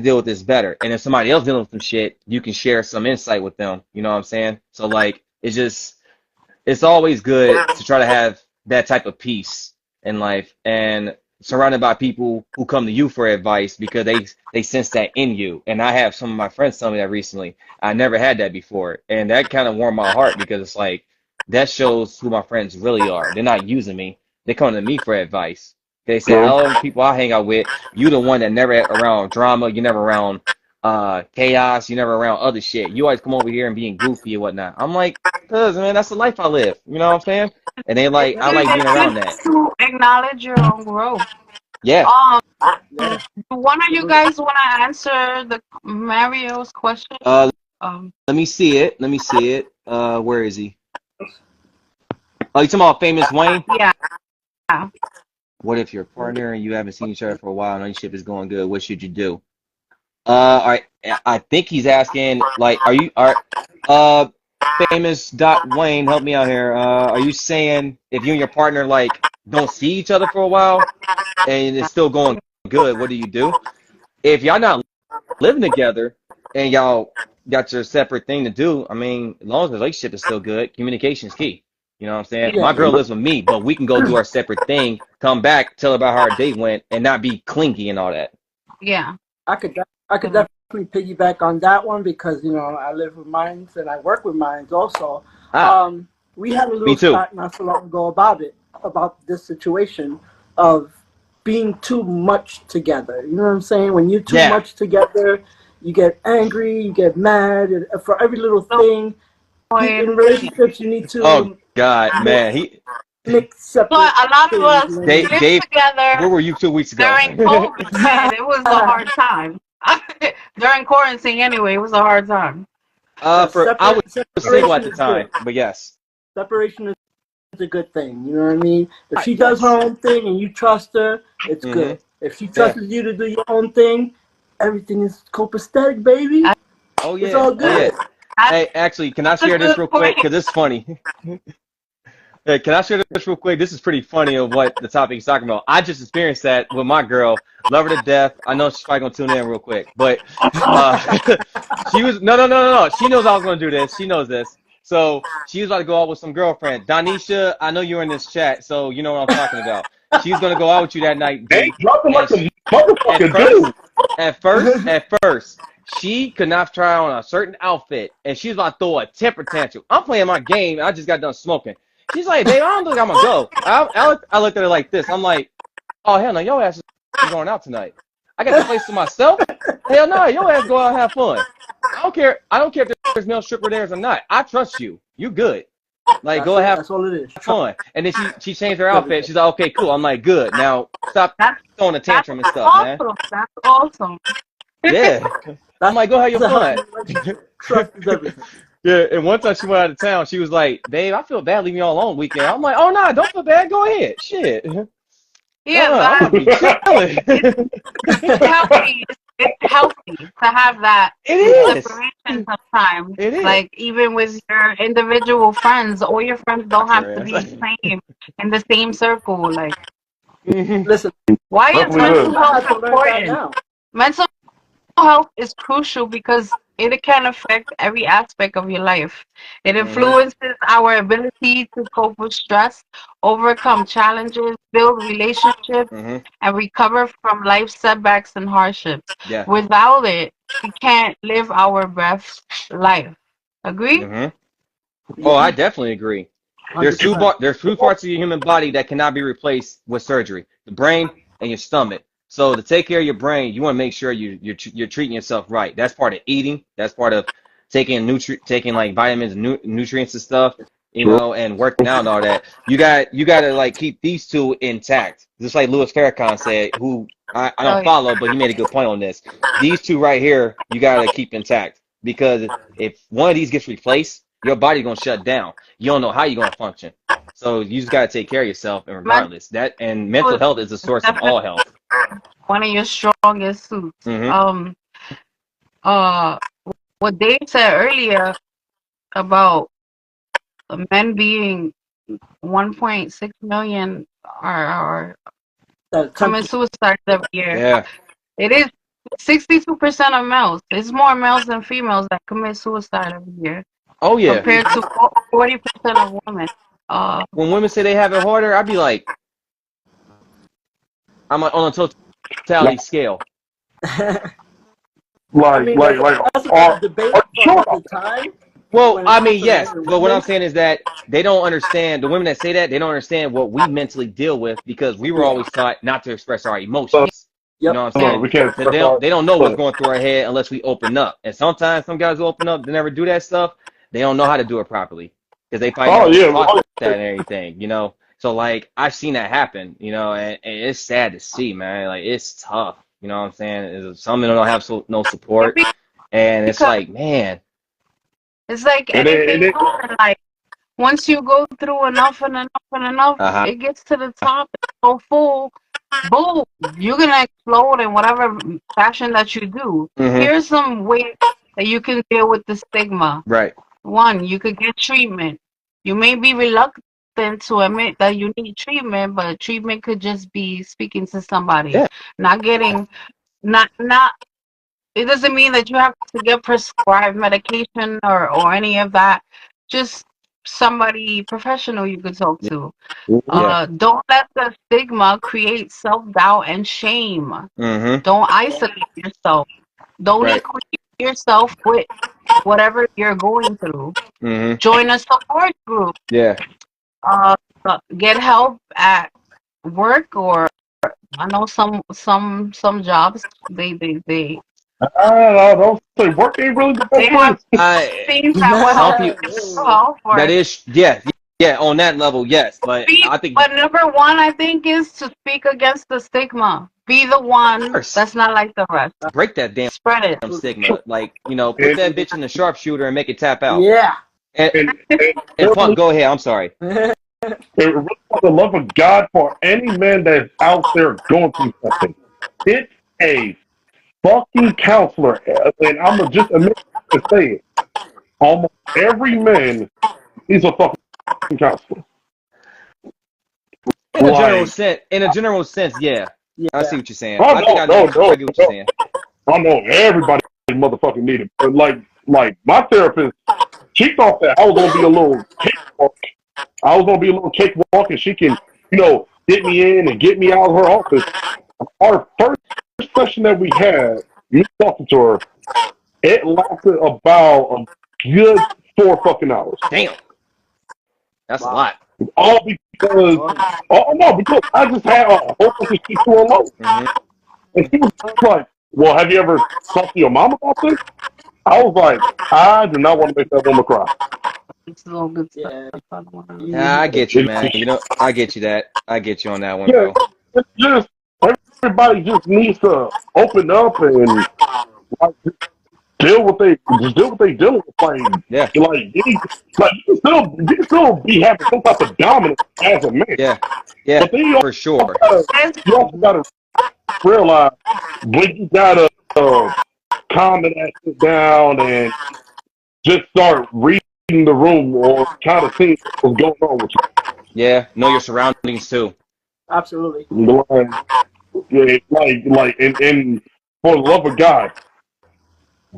deal with this better. And if somebody else dealing with some shit, you can share some insight with them. You know what I'm saying? So like it's always good to try to have that type of peace in life and surrounded by people who come to you for advice because they sense that in you. And I have some of my friends tell me that recently. I never had that before. And that kind of warmed my heart because it's like that shows who my friends really are. They're not using me. They come to me for advice. They say, true. "Oh, people I hang out with, you the one that never around drama, you never around chaos, you never around other shit. You always come over here and being goofy and whatnot." I'm like, "Cause man, that's the life I live." You know what I'm saying? And they like, I like being It's around good that. to acknowledge your own growth. Yeah. Um, Yeah. do one of you guys want to answer the Mario's question? Uh, Um, let me see it. Let me see it. Where is he? Oh, you talking about famous Wayne? yeah. What if you're a partner and you haven't seen each other for a while and relationship is going good? What should you do? All right. I think he's asking, like, uh, famous dot Wayne, help me out here. Are you saying if you and your partner like don't see each other for a while and it's still going good, what do you do? If y'all not living together and y'all got your separate thing to do, I mean, as long as the relationship is still good, communication is key. You know what I'm saying? Yeah. My girl lives with me, but we can go do our separate thing, come back, tell her about how our date went, and not be clingy and all that. Yeah. I could definitely piggyback on that one because I live with mines and I work with mines also. Ah, We had a me little too. spat not so long ago about it. about this situation of being too much together. You know what I'm saying? When you're too Yeah. much together, you get angry, you get mad, and for every little thing. In relationships, you need Oh to God, man. make So separate a lot of things. us You know what I Dave, mean? lived where together were you 2 weeks ago? during COVID, and it was a hard time. During quarantine, anyway, it was a hard time. I was single at Separation the is good. time, but yes. Separation is a good thing. You know what I mean? If she does Yes. her own thing and you trust her, it's good. If she Yeah. trusts you to do your own thing, everything is copacetic, baby. Oh It's yeah. all Oh good. yeah. Hey, actually, can I That's a share this good real quick? point. Because it's funny. Hey, can I share this real quick? This is pretty funny of what the topic is talking about. I just experienced that with my girl. Love her to death. I know she's probably gonna tune in real quick, but she was no. She knows I was gonna do this. She knows this. So she was about to go out with some girlfriend. Donisha, I know you're in this chat, so you know what I'm talking about. She was gonna go out with you that night, They G. dropping like And a motherfucker, dude. at first, she could not try on a certain outfit, and she was about to throw a temper tantrum. I'm playing my game, and I just got done smoking. She's like, babe, I don't think I'm gonna go. I looked at her like this. I'm like, oh hell no, your ass is going out tonight. I got the place to myself. Hell no, your ass go out and have fun. I don't care. I don't care if there's male stripper there or not. I trust you. You good. Like That's go it. have That's all it is. fun. And then she changed her outfit. She's like, okay, cool. I'm like, good. Now stop throwing a That's tantrum and stuff, man. awesome. That's awesome. Yeah. I'm like, go have your That's a fun. healthy relationship. Trust is everything. Yeah, and one time she went out of town, she was like, babe, I feel bad leaving you all alone weekend. I'm like, oh no, don't feel bad. Go ahead. Shit. Yeah, I'm gonna but be chilling. it's healthy. It's healthy to have that It is. separation sometimes. It is. Like even with your individual friends, all your friends don't have to be Yes. same in the same circle. Like Listen, why is Definitely mental is. I health had to learn that important? now. Mental health is crucial because it can affect every aspect of your life. It influences our ability to cope with stress, overcome challenges, build relationships, and recover from life setbacks and hardships. Yeah. Without it, we can't live our best life. Agree? Oh, I definitely agree. There's 100%. there's two parts of your human body that cannot be replaced with surgery: the brain and your stomach. So to take care of your brain, you want to make sure you're treating yourself right. That's part of eating. That's part of taking like vitamins, nutrients and stuff, and working out and all that. You got to like keep these two intact. Just like Louis Farrakhan said, who I don't follow, but he made a good point on this. These two right here, you got to keep intact because if one of these gets replaced, your body's gonna shut down. You don't know how you're gonna function. So you just gotta take care of yourself, and regardless, and mental health is the source of all health. One of your strongest suits. What Dave said earlier about men being 1.6 million are commit suicide every year. Yeah. It is 62% of males. It's more males than females that commit suicide every year. Oh yeah. Compared to 40% of women. When women say they have it harder, I'd be like, I'm on a totality scale. That's a debate for the time. Well, I mean, yes, but what I'm saying is that they don't understand, the women that say that, they don't understand what we mentally deal with because we were always taught not to express our emotions. You know what I'm saying? We can't They don't know what's going through our head unless we open up. And sometimes some guys who open up, they never do that stuff. They don't know how to do it properly because they probably taught that and everything, So, like, I've seen that happen, and it's sad to see, man. Like, it's tough. You know what I'm saying? Some men don't have no support. And it's like, man. It's like anything like once you go through enough and enough and enough, it gets to the top. It's so full. Boom! You're gonna explode in whatever fashion that you do. Here's some ways that you can deal with the stigma. Right. One, you could get treatment. You may be reluctant to admit that you need treatment, but treatment could just be speaking to somebody, not getting, not. It doesn't mean that you have to get prescribed medication or any of that. Just somebody professional you could talk to. Don't let the stigma create self-doubt and shame. Don't isolate yourself. Don't equate yourself with whatever you're going through. Join a support group. get help at work, or I know some jobs they I don't say work ain't really the they best have place. things that will Some help people mental health. that Or is yeah on that level yes, but speak, I think but number one, I think, is to speak against the stigma. Be the one first that's not like the rest. break that damn Spread it. stigma. Like put And that bitch in the sharpshooter and make it tap out. Yeah. And and and really, go ahead. I'm sorry. and really for the love of God, for any man that's out there going through something, it's a fucking counselor. And I'm gonna just admit to say it. Almost every man is a fucking counselor. Like, In a general sense, yeah. I Yeah. see what you're saying. oh I think no, I no, know. I no, get what you're no. saying. I know everybody motherfucking need it. But like my therapist, she thought that I was gonna be a little cakewalk. I was gonna be a little cakewalk, and she can, get me in and get me out of her office. Our first session that we had, me talking to her, it lasted about a good 4 fucking hours. Damn, that's a Wow. lot. All because, oh no, because I just had a whole bunch of shit to unload. Hmm. And she was like, "Well, have you ever talked to your mom about this?" I was like, "I do not want to make that woman cry." It's a little good stuff. Yeah. Yeah, I get you, man. I get you that. I get you on that one, Yeah, bro. it's just everybody just needs to open up and like deal what they dealing with. Yeah, You can still be having some type of dominance as a man, yeah, yeah, but then for sure. you also gotta realize when you gotta calm that shit down and just start reading the room or kind of seeing what's going on with Yeah, know your surroundings too. Absolutely. you. Yeah, and for the love of God,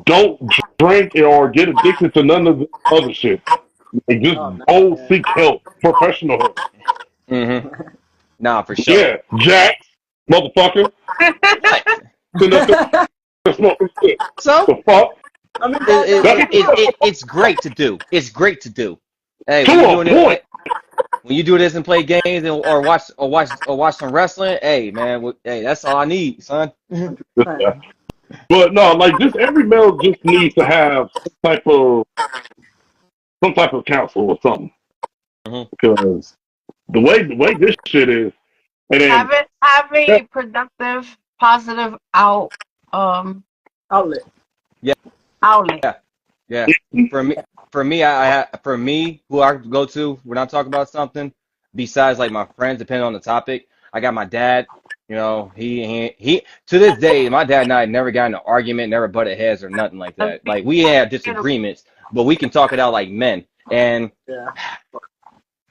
don't drink or get addicted to none of the other shit. Like, just Oh, man. go seek help, professional help. Hmm. Nah, for sure. Yeah, Jack, motherfucker, What? sitting up there smoking shit. So The fuck? I mean, it's great to do. It's great to do. Hey, when To you're a doing point. it, when you do this and play games and or watch some wrestling, hey man, hey, that's all I need, son. Yeah. But no, like just every male just needs to have some type of counsel or something. Hmm. Because the way this shit is, and then Have a productive, positive um outlet. outlet. Yeah. For me, who I go to when I talk about something, besides like my friends, depending on the topic, I got my dad. He to this day, my dad and I never got in an argument, never butted heads or nothing like That's that. Like we have beautiful. disagreements, but we can talk it out like men. And Yeah.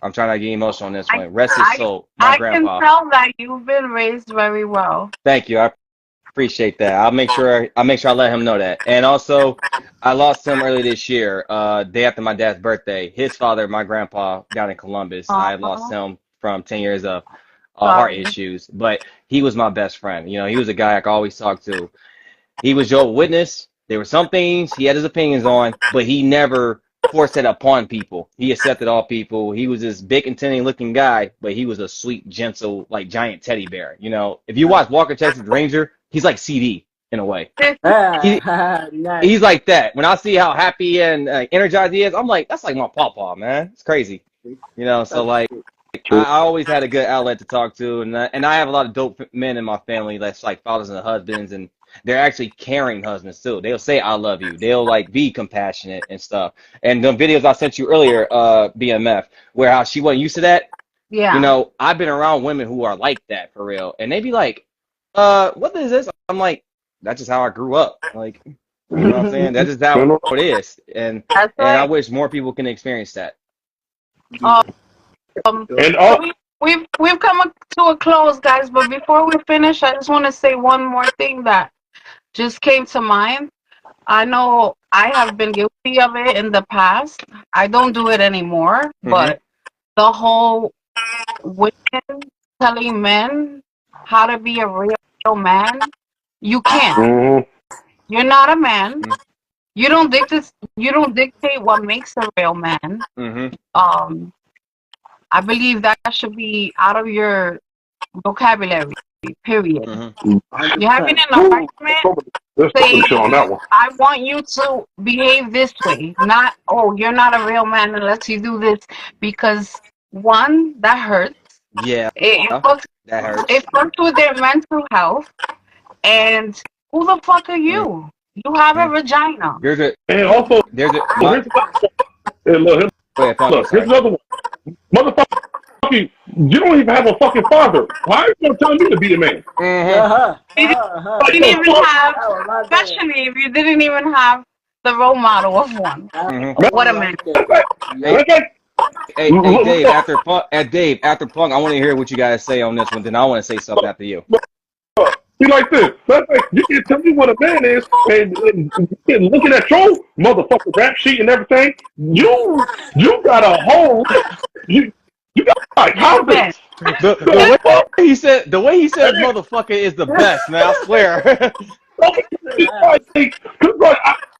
I'm trying not to get emotional on this I one. Rest his soul, my I can grandpa. tell that you've been raised very well. Thank you. I appreciate that. I'll make sure I let him know that. And also, I lost him early this year, day after my dad's birthday. His father, my grandpa, down in Columbus. I had lost him from 10 years of heart Sorry. issues, but he was my best friend. He was a guy I could always talk to. He was Jehovah's Witness. There were some things he had his opinions on, but he never forced it upon people. He accepted all people. He was this big, intimidating looking guy, but he was a sweet, gentle, like giant teddy bear. If you watch Walker Texas Ranger, he's like CD in a way. He, Nice. he's like that. When I see how happy and energized he is, I'm like, that's like my pawpaw, man. It's crazy. So like, I always had a good outlet to talk to, and I have a lot of dope men in my family that's like fathers and husbands, and they're actually caring husbands too. They'll say I love you. They'll like be compassionate and stuff. And the videos I sent you earlier, BMF, where how she wasn't used to that. Yeah. I've been around women who are like that for real, and they be like, what is this? I'm like, that's just how I grew up. Like, you know what I'm saying? That's just how it is, and That's I right. wish more people can experience that. and So we've come to a close, guys. But before we finish, I just want to say one more thing that just came to mind. I know I have been guilty of it in the past. I don't do it anymore, but the whole women telling men how to be a real man, you can't. mhm. You're not a man. Mhm. You don't dictate what makes a real man. Mm-hmm. Um I believe that should be out of your vocabulary. Period. Mm-hmm. You're having 100%. an argument. Let's Say, show on that one. I want you to behave this way. Not, oh, you're not a real man unless you do this. Because one, that hurts. Yeah, It fucks, that hurts. it fucks with their mental health. And who the fuck are you? You have a vagina. There's a And also, there's a here's another go ahead, Punk, look, sorry. here's another one. Motherfucker, you don't even have a fucking father. Why are you gonna tell me to be a man? You didn't even have, especially if you didn't even have the role model of one. What a man. Hey, Dave, after Punk, I want to hear what you guys say on this one. Then I want to say something after you. Be like this. That's like, you can tell me what a man is, and looking at your motherfucking rap sheet and everything, you got a whole, you got like confidence. The way he said motherfucker is the best, man. I swear.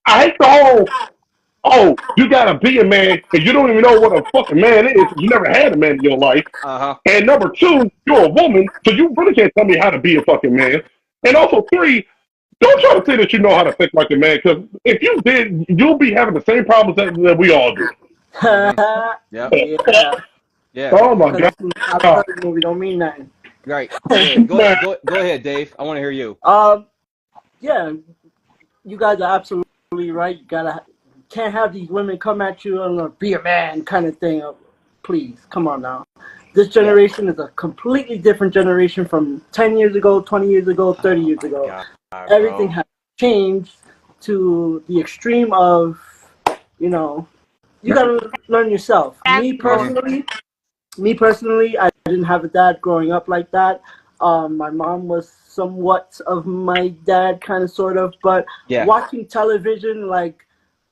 I hate the whole, oh, you gotta be a man, and you don't even know what a fucking man is. You never had a man in your life. And number two, you're a woman, so you really can't tell me how to be a fucking man. And also three, don't try to say that you know how to think like a man, because if you did, you'll be having the same problems that we all do. Yeah. Oh my god. Movie don't mean nothing. Right. Go ahead, Dave. I want to hear you. Yeah, you guys are absolutely right. You can't have these women come at you and be a man kind of thing. Please, come on now. This generation is a completely different generation from 10 years ago, 20 years ago, 30 years ago. Everything has changed to the extreme of, you gotta learn yourself. Me personally, I didn't have a dad growing up like that. My mom was somewhat of my dad, kind of, sort of, but watching television like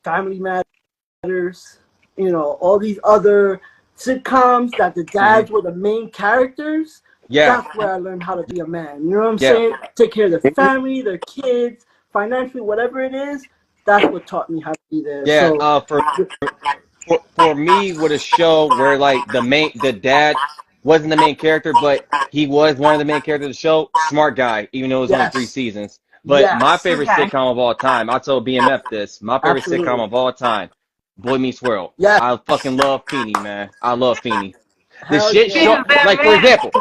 Family Matters, all these other sitcoms that the dads were the main characters, that's where I learned how to be a man. You know what I'm saying? Take care of their family, their kids, financially, whatever it is, that's what taught me how to be there. Yeah, for me, with a show where like the dad wasn't the main character, but he was one of the main characters of the show, Smart Guy, even though it was only 3 seasons. But my favorite sitcom of all time, I told BMF this, my favorite sitcom of all time, Boy Meets World. I fucking love Feeny, man. I love Feeny. The shit show, like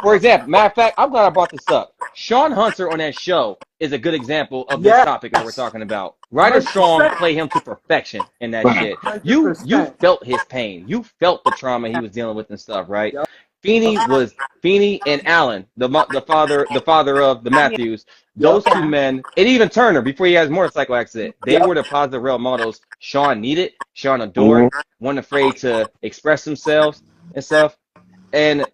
for example, matter of fact, I'm glad I brought this up. Sean Hunter on that show is a good example of this topic that we're talking about. Ryder Strong played him to perfection in that shit. You felt his pain. You felt the trauma he was dealing with and stuff, right? Feeny and Alan, the father of the Matthews. Those two men, and even Turner before he had his motorcycle accident, they were the positive role models Sean needed, Sean adored, weren't afraid to express themselves and stuff, and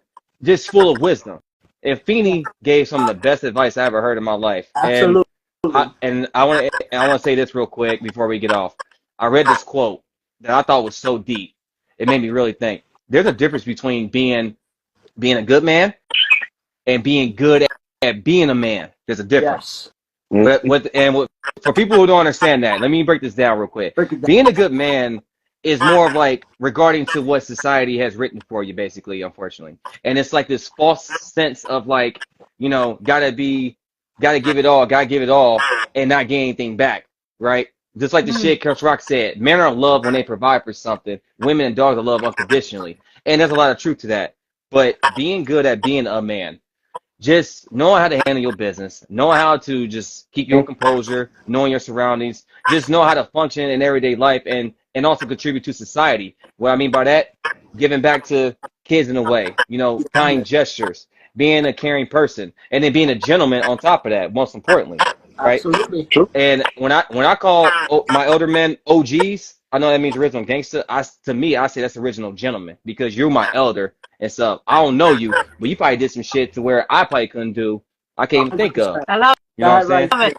just full of wisdom. And Feeny gave some of the best advice I ever heard in my life. Absolutely. And I want to say this real quick before we get off. I read this quote that I thought was so deep. It made me really think. There's a difference between being a good man and being good at being a man. There's a difference. But for people who don't understand that, let me break this down real quick. Being a good man is more of like regarding to what society has written for you, basically, unfortunately. And it's like this false sense of like, gotta give it all, and not get anything back, right? Just like the shit Chris Rock said, men are in love when they provide for something. Women and dogs are loved unconditionally. And there's a lot of truth to that. But being good at being a man, just knowing how to handle your business, knowing how to just keep your composure, knowing your surroundings, just know how to function in everyday life and also contribute to society. What I mean by that, giving back to kids in a way, kind gestures, being a caring person, and then being a gentleman on top of that, most importantly, right? Absolutely. And when I call my older men OGs, I know that means original gangster. To me, I say that's original gentleman because you're my elder and stuff. I don't know you, but you probably did some shit to where I probably couldn't do. I can't even think of. I love You know what I'm saying?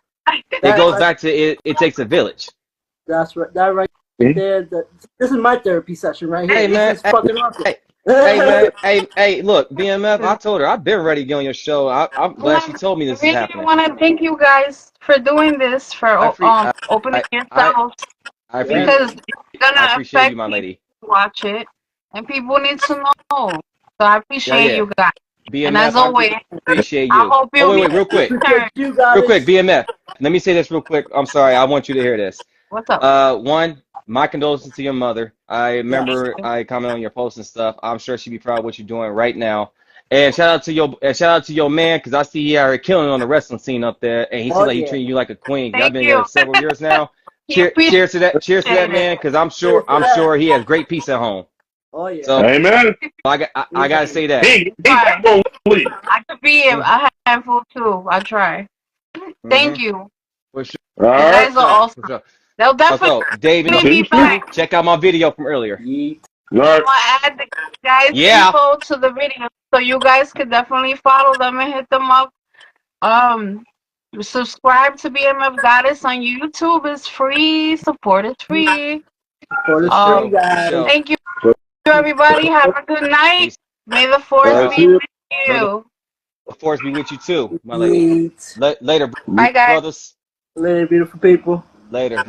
It goes back to it takes a village. That's right. That right there. This is my therapy session right here. Hey man, this is fucking awesome. Hey man, hey, look, BMF. I told her I've been ready to get on your show. I'm glad she told me this is happening. I really want to thank you guys for doing this, for opening yourselves, because it's gonna I appreciate affect you, my lady. people to watch it, and people need to know. So I Yeah, appreciate yeah. you guys. And BMF, as I always, appreciate I you. hope Oh, you'll wait, be wait, real quick. return. You Real quick, guys. BMF. Let me say this real quick. I'm sorry. I want you to hear this. What's up? One, my condolences to your mother. I Yeah. Thank remember you. I comment on your posts and stuff. I'm sure she'd be proud of what you're doing right now. And shout out to your man, because I see he out here killing it on the wrestling scene up there, and he seems Oh like he's yeah. treating you like a queen. Y'all Thank been you. together several years now. He appreciate Cheers to that. Cheers to that, it. man, because Cheers to I'm that. sure he has great peace at home. Oh yeah. So Amen. I gotta say that. He Try. got no sleep. I could be a handful too. I try. Thank Mm-hmm. you. For sure. All You right. guys are awesome. For sure. They'll definitely So, Dave, be back. check out my video from earlier. Yeet. All right. I'm gonna add the guys' Yeah. info to the video, so you guys could definitely follow them and hit them up. Subscribe to BMF Goddess on YouTube. It's free. Support is free. For the Um, stream guys. Sure. Thank you, everybody. Have a good night. Peace. May the force Thank be you. with May you. the force be with you too, my lady. Yeet. Later, Bye, guys. brothers. Later, beautiful people. Later.